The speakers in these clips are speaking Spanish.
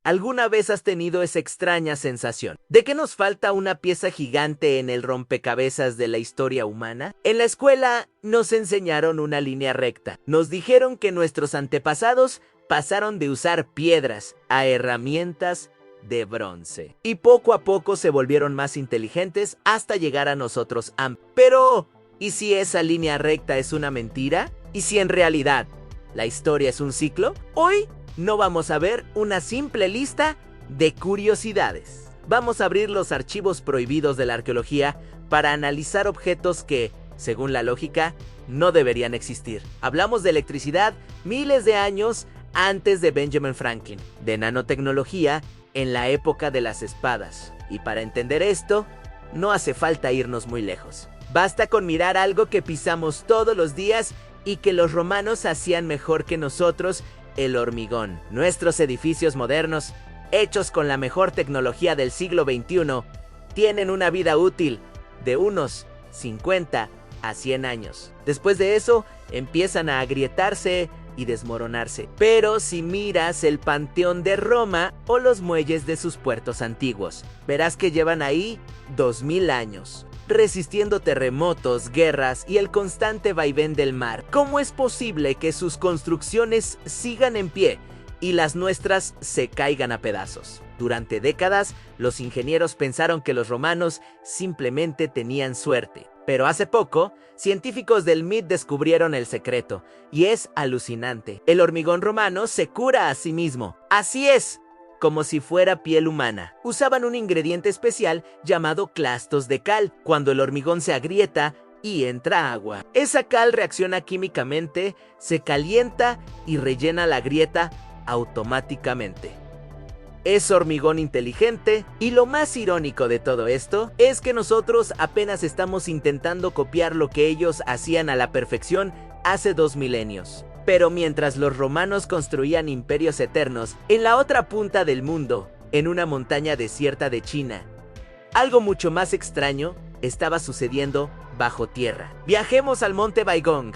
¿Alguna vez has tenido esa extraña sensación de que nos falta una pieza gigante en el rompecabezas de la historia humana? En la escuela nos enseñaron una línea recta. Nos dijeron que nuestros antepasados pasaron de usar piedras a herramientas de bronce. Y poco a poco se volvieron más inteligentes hasta llegar a nosotros. Pero, ¿y si esa línea recta es una mentira? ¿Y si en realidad la historia es un ciclo? Hoy no vamos a ver una simple lista de curiosidades. Vamos a abrir los archivos prohibidos de la arqueología para analizar objetos que, según la lógica, no deberían existir. Hablamos de electricidad miles de años antes de Benjamin Franklin, de nanotecnología en la época de las espadas. Y para entender esto, no hace falta irnos muy lejos. Basta con mirar algo que pisamos todos los días y que los romanos hacían mejor que nosotros: el hormigón. Nuestros edificios modernos, hechos con la mejor tecnología del siglo XXI, tienen una vida útil de unos 50 a 100 años. Después de eso, empiezan a agrietarse y desmoronarse. Pero si miras el Panteón de Roma o los muelles de sus puertos antiguos, verás que llevan ahí 2000 años, resistiendo terremotos, guerras y el constante vaivén del mar. ¿Cómo es posible que sus construcciones sigan en pie y las nuestras se caigan a pedazos? Durante décadas, los ingenieros pensaron que los romanos simplemente tenían suerte. Pero hace poco, científicos del MIT descubrieron el secreto, y es alucinante. El hormigón romano se cura a sí mismo. Así es, como si fuera piel humana. Usaban un ingrediente especial llamado clastos de cal. Cuando el hormigón se agrieta y entra agua, esa cal reacciona químicamente, se calienta y rellena la grieta automáticamente. Es hormigón inteligente, y lo más irónico de todo esto es que nosotros apenas estamos intentando copiar lo que ellos hacían a la perfección hace 2 milenios. Pero mientras los romanos construían imperios eternos en la otra punta del mundo, en una montaña desierta de China, algo mucho más extraño estaba sucediendo bajo tierra. Viajemos al monte Baigong.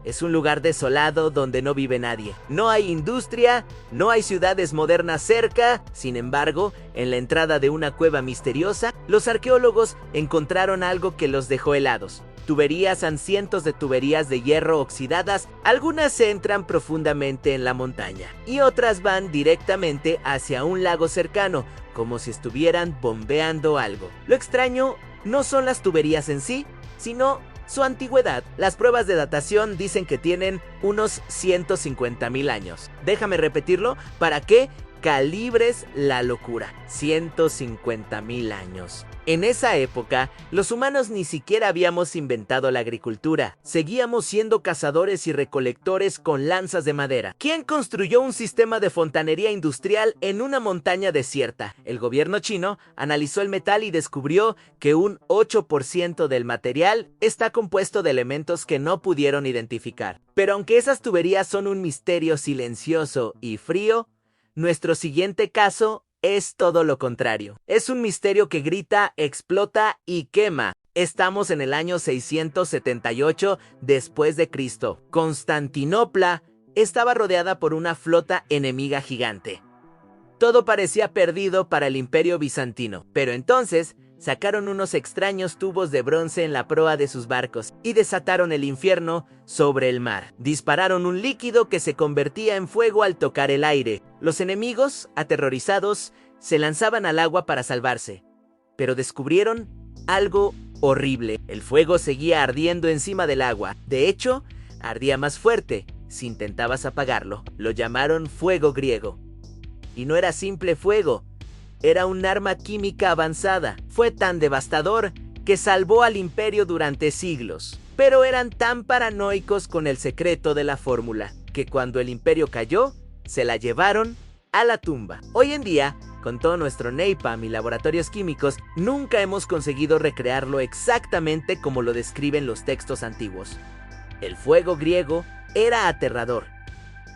Es un lugar desolado donde no vive nadie. No hay industria, no hay ciudades modernas cerca. Sin embargo, en la entrada de una cueva misteriosa, los arqueólogos encontraron algo que los dejó helados. Tuberías, cientos de tuberías de hierro oxidadas. Algunas se entran profundamente en la montaña y otras van directamente hacia un lago cercano, como si estuvieran bombeando algo. Lo extraño no son las tuberías en sí, sino su antigüedad. Las pruebas de datación dicen que tienen unos 150.000 años. Déjame repetirlo para que calibres la locura. 150.000 años. En esa época, los humanos ni siquiera habíamos inventado la agricultura. Seguíamos siendo cazadores y recolectores con lanzas de madera. ¿Quién construyó un sistema de fontanería industrial en una montaña desierta? El gobierno chino analizó el metal y descubrió que un 8% del material está compuesto de elementos que no pudieron identificar. Pero aunque esas tuberías son un misterio silencioso y frío, nuestro siguiente caso es todo lo contrario. Es un misterio que grita, explota y quema. Estamos en el año 678 después de Cristo. Constantinopla estaba rodeada por una flota enemiga gigante. Todo parecía perdido para el Imperio bizantino, pero entonces sacaron unos extraños tubos de bronce en la proa de sus barcos y desataron el infierno sobre el mar. Dispararon un líquido que se convertía en fuego al tocar el aire. Los enemigos, aterrorizados, se lanzaban al agua para salvarse, pero descubrieron algo horrible. El fuego seguía ardiendo encima del agua. De hecho, ardía más fuerte si intentabas apagarlo. Lo llamaron fuego griego. Y no era simple fuego. Era un arma química avanzada. Fue tan devastador que salvó al imperio durante siglos. Pero eran tan paranoicos con el secreto de la fórmula que cuando el imperio cayó, se la llevaron a la tumba. Hoy en día, con todo nuestro napalm y laboratorios químicos, nunca hemos conseguido recrearlo exactamente como lo describen los textos antiguos. El fuego griego era aterrador,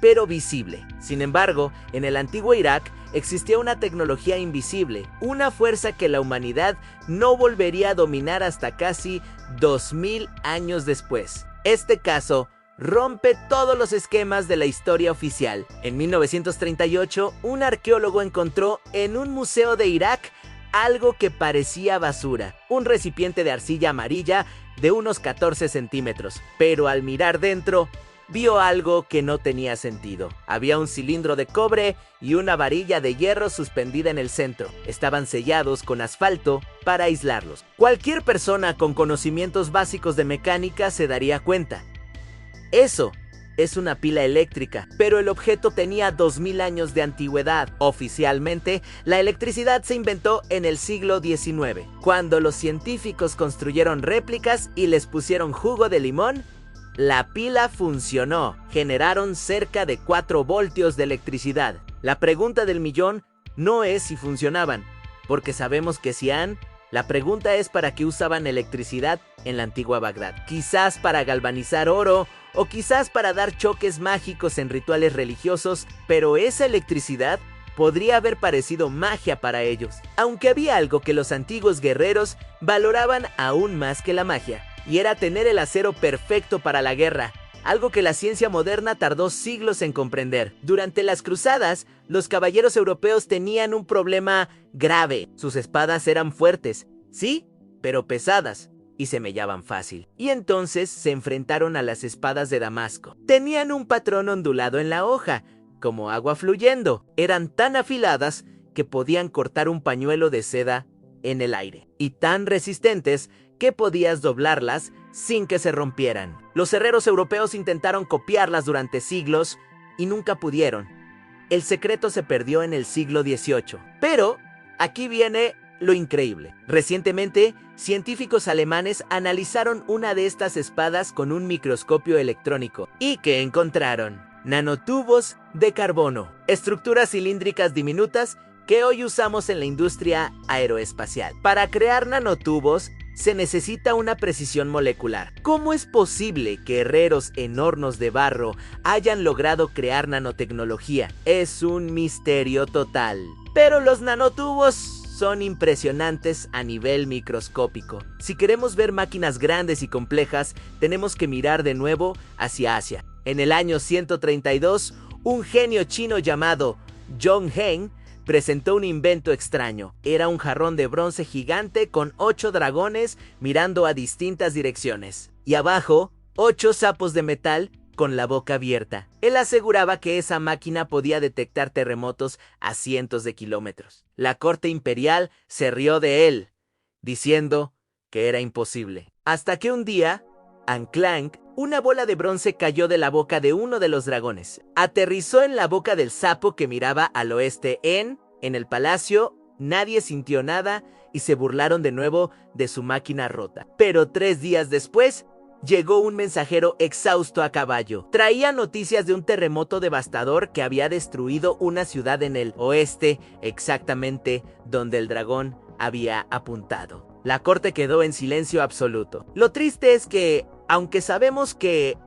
pero visible. Sin embargo, en el antiguo Irak existía una tecnología invisible, una fuerza que la humanidad no volvería a dominar hasta casi 2000 años después. Este caso rompe todos los esquemas de la historia oficial. En 1938, un arqueólogo encontró en un museo de Irak algo que parecía basura, un recipiente de arcilla amarilla de unos 14 centímetros, pero al mirar dentro, vio algo que no tenía sentido. Había un cilindro de cobre y una varilla de hierro suspendida en el centro. Estaban sellados con asfalto para aislarlos. Cualquier persona con conocimientos básicos de mecánica se daría cuenta. Eso es una pila eléctrica, pero el objeto tenía 2000 años de antigüedad. Oficialmente, la electricidad se inventó en el siglo XIX, cuando los científicos construyeron réplicas y les pusieron jugo de limón. La pila funcionó, generaron cerca de 4 voltios de electricidad. La pregunta del millón no es si funcionaban, porque sabemos que sí han. La pregunta es para qué usaban electricidad en la antigua Bagdad. Quizás para galvanizar oro, o quizás para dar choques mágicos en rituales religiosos, pero esa electricidad podría haber parecido magia para ellos. Aunque había algo que los antiguos guerreros valoraban aún más que la magia, y era tener el acero perfecto para la guerra, algo que la ciencia moderna tardó siglos en comprender. Durante las cruzadas, los caballeros europeos tenían un problema grave. Sus espadas eran fuertes, sí, pero pesadas, y se mellaban fácil. Y entonces se enfrentaron a las espadas de Damasco. Tenían un patrón ondulado en la hoja, como agua fluyendo. Eran tan afiladas que podían cortar un pañuelo de seda en el aire, y tan resistentes que podías doblarlas sin que se rompieran. Los herreros europeos intentaron copiarlas durante siglos y nunca pudieron. El secreto se perdió en el siglo XVIII. Pero aquí viene lo increíble. Recientemente, científicos alemanes analizaron una de estas espadas con un microscopio electrónico. ¿Y qué encontraron? Nanotubos de carbono, estructuras cilíndricas diminutas que hoy usamos en la industria aeroespacial. Para crear nanotubos se necesita una precisión molecular. ¿Cómo es posible que herreros en hornos de barro hayan logrado crear nanotecnología? Es un misterio total. Pero los nanotubos son impresionantes a nivel microscópico. Si queremos ver máquinas grandes y complejas, tenemos que mirar de nuevo hacia Asia. En el año 132, un genio chino llamado Zhong Heng presentó un invento extraño. Era un jarrón de bronce gigante con 8 dragones mirando a distintas direcciones. Y abajo, 8 sapos de metal con la boca abierta. Él aseguraba que esa máquina podía detectar terremotos a cientos de kilómetros. La corte imperial se rió de él, diciendo que era imposible. Hasta que un día, Anclang, una bola de bronce cayó de la boca de uno de los dragones. Aterrizó en la boca del sapo que miraba al oeste. En el palacio, nadie sintió nada y se burlaron de nuevo de su máquina rota. Pero 3 días después, llegó un mensajero exhausto a caballo. Traía noticias de un terremoto devastador que había destruido una ciudad en el oeste, exactamente donde el dragón había apuntado. La corte quedó en silencio absoluto. Lo triste es que, aunque sabemos que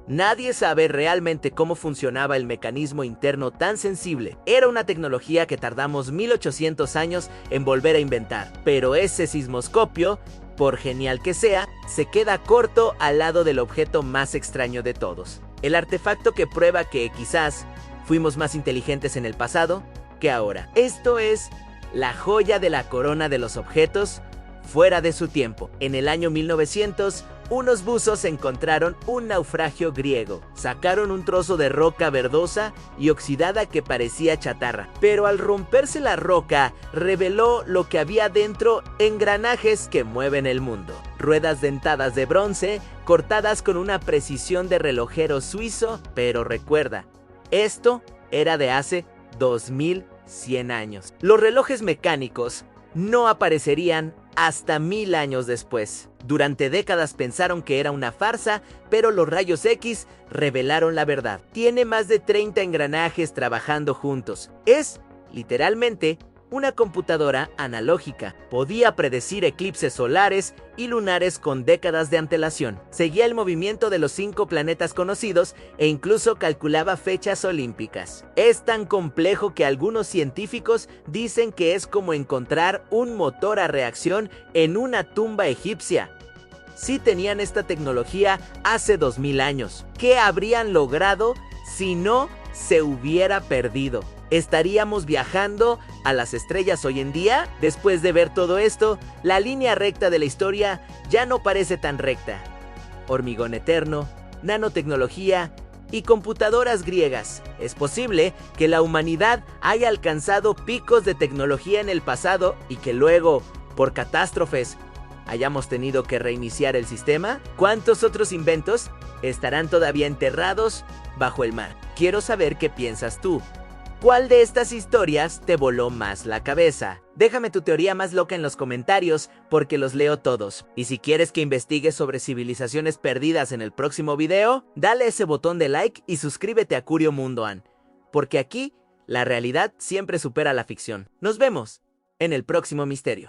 nadie sabe realmente cómo funcionaba el mecanismo interno tan sensible. Era una tecnología que tardamos 1800 años en volver a inventar. Pero ese sismoscopio, por genial que sea, se queda corto al lado del objeto más extraño de todos. El artefacto que prueba que quizás fuimos más inteligentes en el pasado que ahora. Esto es la joya de la corona de los objetos fuera de su tiempo. En el año 1900, unos buzos encontraron un naufragio griego. Sacaron un trozo de roca verdosa y oxidada que parecía chatarra. Pero al romperse la roca, reveló lo que había dentro: engranajes que mueven el mundo. Ruedas dentadas de bronce, cortadas con una precisión de relojero suizo. Pero recuerda, esto era de hace 2100 años. Los relojes mecánicos no aparecerían hasta 1000 años después. Durante décadas pensaron que era una farsa, pero los rayos X revelaron la verdad. Tiene más de 30 engranajes trabajando juntos. Es, literalmente, una computadora analógica. Podía predecir eclipses solares y lunares con décadas de antelación. Seguía el movimiento de los 5 planetas conocidos e incluso calculaba fechas olímpicas. Es tan complejo que algunos científicos dicen que es como encontrar un motor a reacción en una tumba egipcia. sí tenían esta tecnología hace 2000 años. ¿Qué habrían logrado si no se hubiera perdido? ¿Estaríamos viajando a las estrellas hoy en día? Después de ver todo esto, la línea recta de la historia ya no parece tan recta. Hormigón eterno, nanotecnología y computadoras griegas. Es posible que la humanidad haya alcanzado picos de tecnología en el pasado y que luego, por catástrofes, hayamos tenido que reiniciar el sistema. ¿Cuántos otros inventos estarán todavía enterrados bajo el mar? Quiero saber qué piensas tú. ¿Cuál de estas historias te voló más la cabeza? Déjame tu teoría más loca en los comentarios porque los leo todos. Y si quieres que investigue sobre civilizaciones perdidas en el próximo video, dale ese botón de like y suscríbete a Curio Mundoan, porque aquí la realidad siempre supera la ficción. Nos vemos en el próximo misterio.